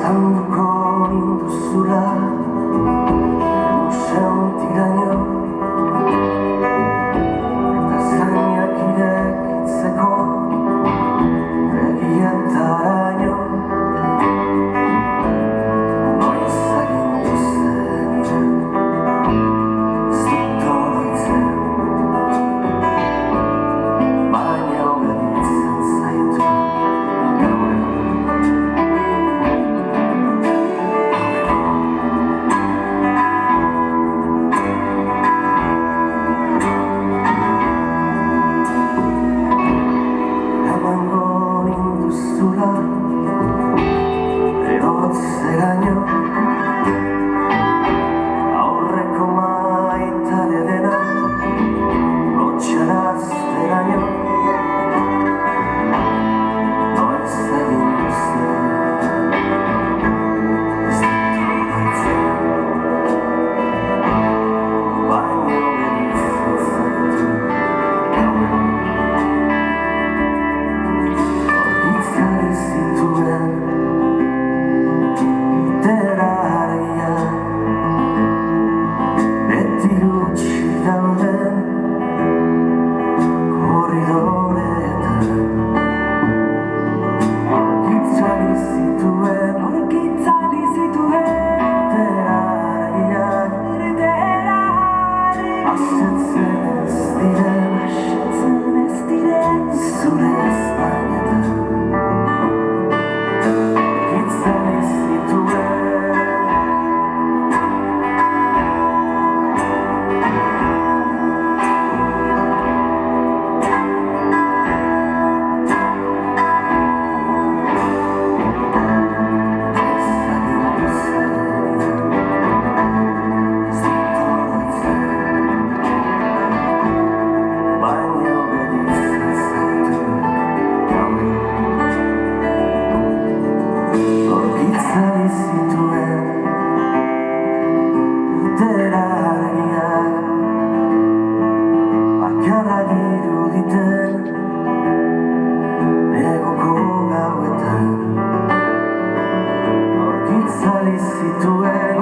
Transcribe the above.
Zainduko ninduzula sentiraino eta zainak irekitzeko begietaraino noiz agindu zenidan ez dut oroitzen baina obeditzen zaitu Erotzeraino aurreko maitale dena lotxarazteraino noiz agindu zenidan ez dut oroitzen baina obeditzen zaitu Orgitzari zituen beti utzi dauden korridoretan Orgitzari zituen erderariak asetzen ez diren zure ezpainetan Orgitzari zituen Orgitzari zituen erderariak bakarrak iruditen negoko gauetan Orgitzari zituen